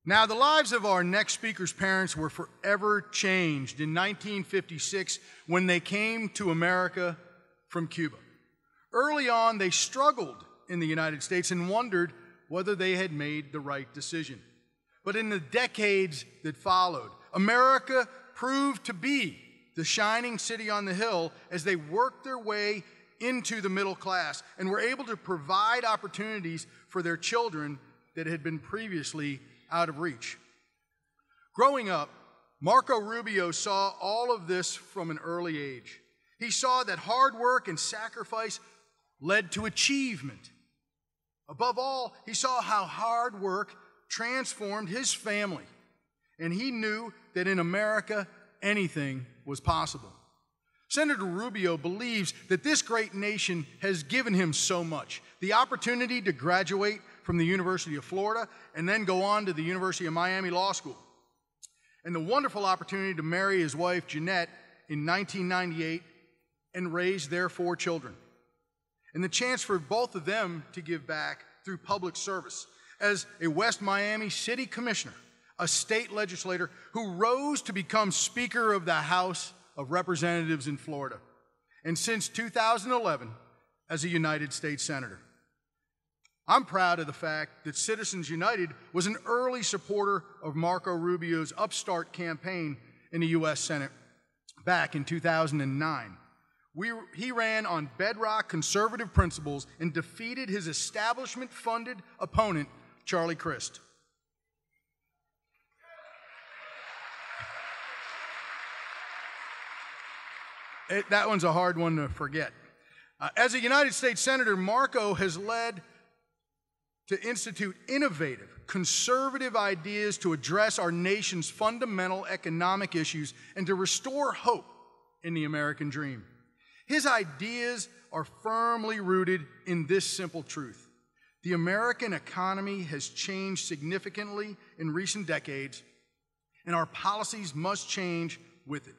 Now, the lives of our next speaker's parents were forever changed in 1956 when they came to America from Cuba. Early on, they struggled in the United States and wondered whether they had made the right decision. But in the decades that followed, America proved to be the shining city on the hill as they worked their way into the middle class and were able to provide opportunities for their children that had been previously out of reach. Growing up, Marco Rubio saw all of this from an early age. He saw that hard work and sacrifice led to achievement. Above all, he saw how hard work transformed his family, and he knew that in America, anything was possible. Senator Rubio believes that this great nation has given him so much. The opportunity to graduate from the University of Florida and then go on to the University of Miami Law School. And the wonderful opportunity to marry his wife, Jeanette, in 1998 and raise their 4 children. And the chance for both of them to give back through public service as a West Miami City Commissioner, a state legislator who rose to become Speaker of the House of Representatives in Florida, and since 2011 as a United States Senator. I'm proud of the fact that Citizens United was an early supporter of Marco Rubio's upstart campaign in the U.S. Senate back in 2009. He ran on bedrock conservative principles and defeated his establishment-funded opponent, Charlie Crist. That one's a hard one to forget. As a United States Senator, Marco has led to institute innovative, conservative ideas to address our nation's fundamental economic issues and to restore hope in the American dream. His ideas are firmly rooted in this simple truth. The American economy has changed significantly in recent decades, and our policies must change with it.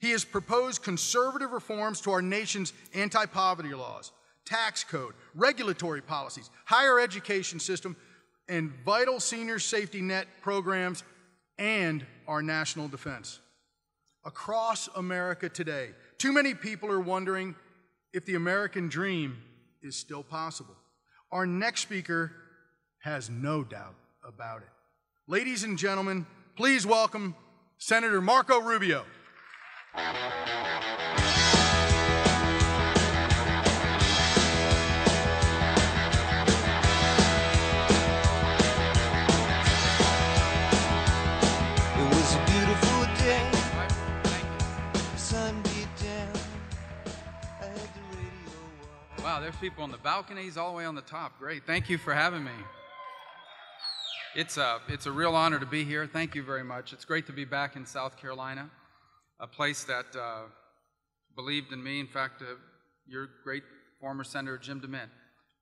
He has proposed conservative reforms to our nation's anti-poverty laws, tax code, regulatory policies, higher education system, and vital senior safety net programs, and our national defense. Across America today, too many people are wondering if the American dream is still possible. Our next speaker has no doubt about it. Ladies and gentlemen, please welcome Senator Marco Rubio. Wow, there's people on the balconies all the way on the top. Great. Thank you for having me. It's a real honor to be here. Thank you very much. It's great to be back in South Carolina, a place that believed in me. In fact, your great former Senator Jim DeMint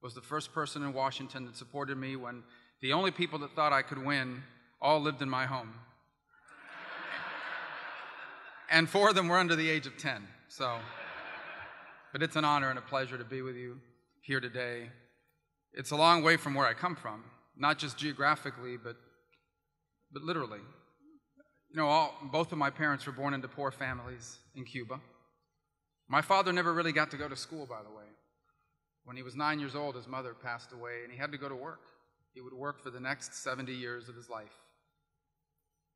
was the first person in Washington that supported me when the only people that thought I could win all lived in my home. And 4 of them were under the age of 10. But it's an honor and a pleasure to be with you here today. It's a long way from where I come from, not just geographically, but literally. You know, both of my parents were born into poor families in Cuba. My father never really got to go to school, by the way. When he was 9 years old, his mother passed away, and he had to go to work. He would work for the next 70 years of his life.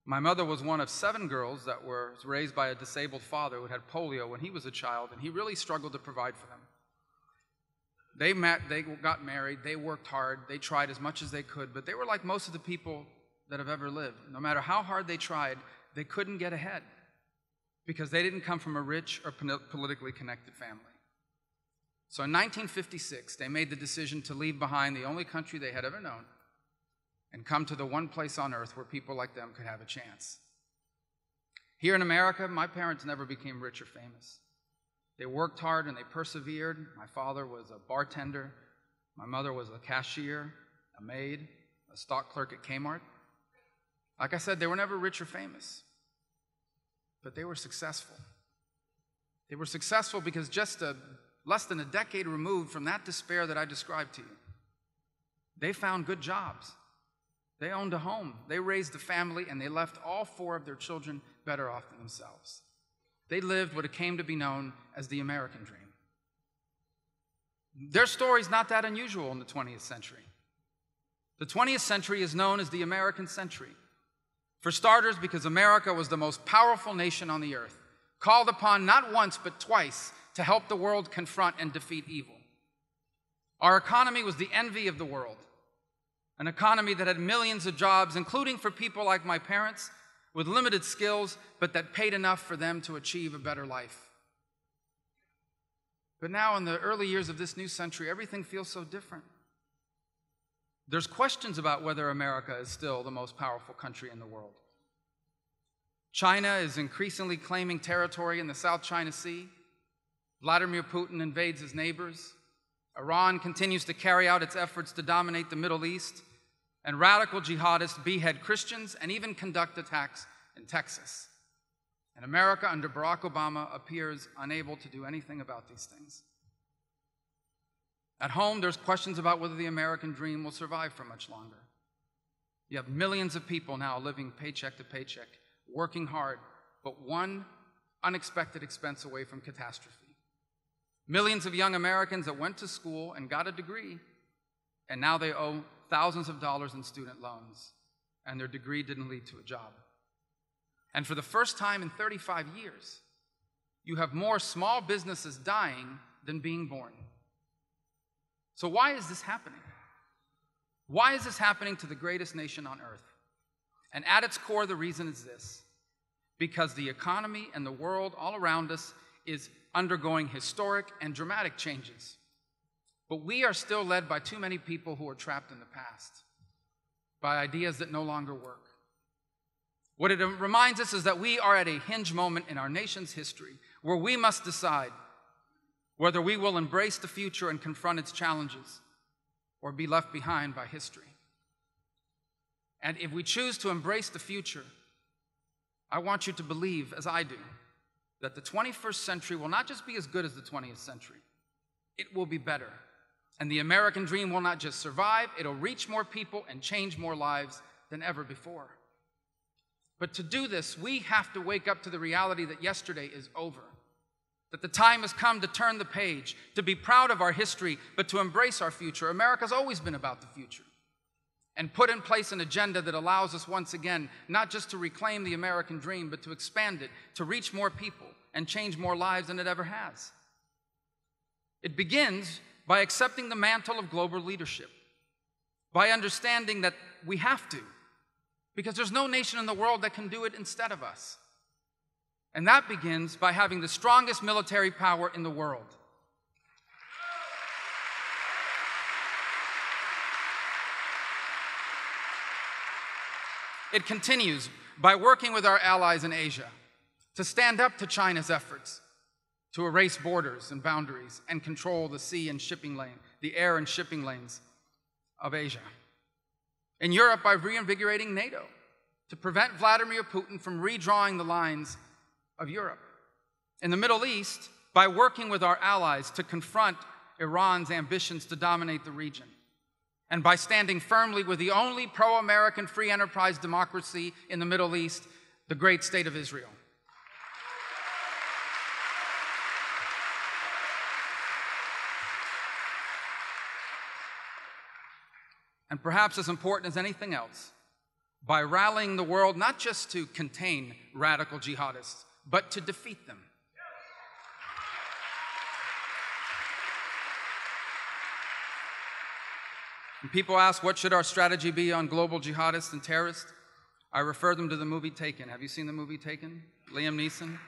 My mother was one of 7 girls that were raised by a disabled father who had polio when he was a child, and he really struggled to provide for them. They met, they got married, they worked hard, they tried as much as they could, but they were like most of the people that have ever lived. No matter how hard they tried, they couldn't get ahead because they didn't come from a rich or politically connected family. So in 1956, they made the decision to leave behind the only country they had ever known and come to the one place on earth where people like them could have a chance. Here in America, my parents never became rich or famous. They worked hard and they persevered. My father was a bartender. My mother was a cashier, a maid, a stock clerk at Kmart. Like I said, they were never rich or famous, but they were successful. They were successful because just less than a decade removed from that despair that I described to you, they found good jobs. They owned a home, they raised a family, and they left all 4 of their children better off than themselves. They lived what came to be known as the American dream. Their story's not that unusual in the 20th century. The 20th century is known as the American century. For starters, because America was the most powerful nation on the earth, called upon not once but twice to help the world confront and defeat evil. Our economy was the envy of the world, an economy that had millions of jobs, including for people like my parents, with limited skills, but that paid enough for them to achieve a better life. But now, in the early years of this new century, everything feels so different. There's questions about whether America is still the most powerful country in the world. China is increasingly claiming territory in the South China Sea. Vladimir Putin invades his neighbors. Iran continues to carry out its efforts to dominate the Middle East. And radical jihadists behead Christians and even conduct attacks in Texas. And America, under Barack Obama, appears unable to do anything about these things. At home, there's questions about whether the American dream will survive for much longer. You have millions of people now living paycheck to paycheck, working hard, but one unexpected expense away from catastrophe. Millions of young Americans that went to school and got a degree, and now they owe thousands of dollars in student loans, and their degree didn't lead to a job. And for the first time in 35 years, you have more small businesses dying than being born. So why is this happening? Why is this happening to the greatest nation on earth? And at its core, the reason is this: because the economy and the world all around us is undergoing historic and dramatic changes. But we are still led by too many people who are trapped in the past, by ideas that no longer work. What it reminds us is that we are at a hinge moment in our nation's history where we must decide whether we will embrace the future and confront its challenges or be left behind by history. And if we choose to embrace the future, I want you to believe, as I do, that the 21st century will not just be as good as the 20th century, it will be better. And the American dream will not just survive, it'll reach more people and change more lives than ever before. But to do this, we have to wake up to the reality that yesterday is over, that the time has come to turn the page, to be proud of our history, but to embrace our future. America's always been about the future, and put in place an agenda that allows us once again not just to reclaim the American dream, but to expand it, to reach more people and change more lives than it ever has. It begins by accepting the mantle of global leadership, by understanding that we have to, because there's no nation in the world that can do it instead of us. And that begins by having the strongest military power in the world. It continues by working with our allies in Asia to stand up to China's efforts to erase borders and boundaries and control the sea and shipping lane, the air and shipping lanes of Asia. In Europe, by reinvigorating NATO to prevent Vladimir Putin from redrawing the lines of Europe. In the Middle East, by working with our allies to confront Iran's ambitions to dominate the region. And by standing firmly with the only pro-American free enterprise democracy in the Middle East, the great state of Israel. And perhaps as important as anything else, by rallying the world not just to contain radical jihadists, but to defeat them. When people ask, what should our strategy be on global jihadists and terrorists? I refer them to the movie Taken. Have you seen the movie Taken? Liam Neeson?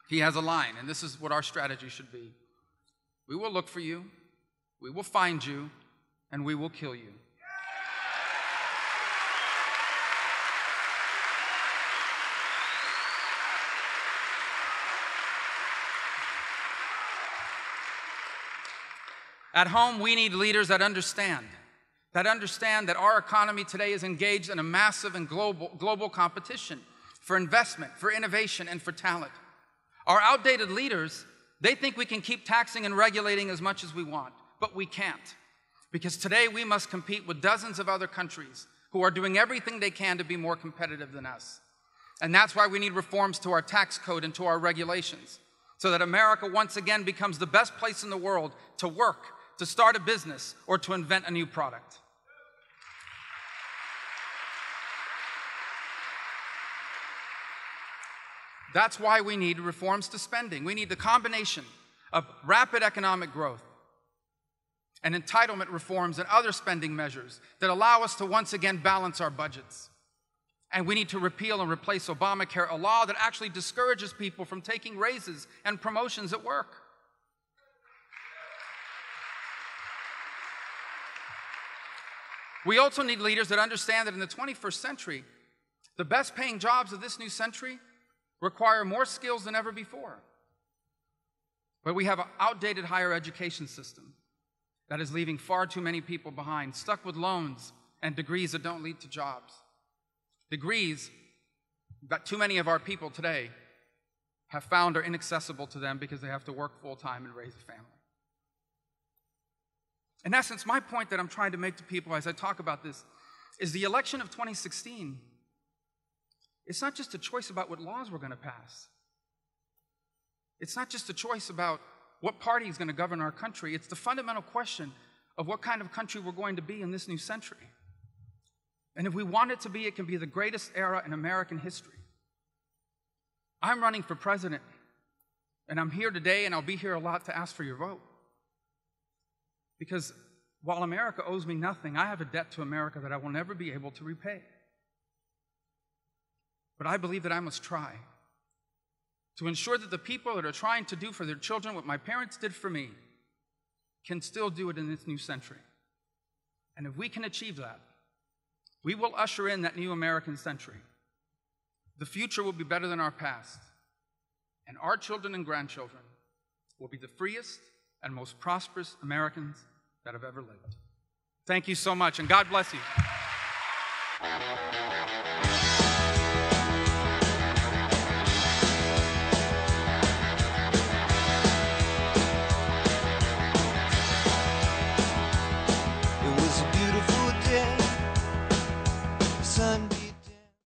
He has a line, and this is what our strategy should be. We will look for you, we will find you, and we will kill you. At home, we need leaders that understand that our economy today is engaged in a massive and global competition for investment, for innovation, and for talent. Our outdated leaders, they think we can keep taxing and regulating as much as we want, but we can't. Because today we must compete with dozens of other countries who are doing everything they can to be more competitive than us. And that's why we need reforms to our tax code and to our regulations, so that America once again becomes the best place in the world to work, to start a business, or to invent a new product. That's why we need reforms to spending. We need the combination of rapid economic growth and entitlement reforms and other spending measures that allow us to once again balance our budgets. And we need to repeal and replace Obamacare, a law that actually discourages people from taking raises and promotions at work. We also need leaders that understand that in the 21st century, the best paying jobs of this new century require more skills than ever before. But we have an outdated higher education system that is leaving far too many people behind, stuck with loans and degrees that don't lead to jobs. Degrees that too many of our people today have found are inaccessible to them because they have to work full-time and raise a family. In essence, my point that I'm trying to make to people as I talk about this is the election of 2016. It's not just a choice about what laws we're going to pass. It's not just a choice about what party is going to govern our country. It's the fundamental question of what kind of country we're going to be in this new century. And if we want it to be, it can be the greatest era in American history. I'm running for president, and I'm here today, and I'll be here a lot to ask for your vote. Because while America owes me nothing, I have a debt to America that I will never be able to repay. But I believe that I must try to ensure that the people that are trying to do for their children what my parents did for me can still do it in this new century. And if we can achieve that, we will usher in that new American century. The future will be better than our past, and our children and grandchildren will be the freest and most prosperous Americans that have ever lived. Thank you so much, and God bless you.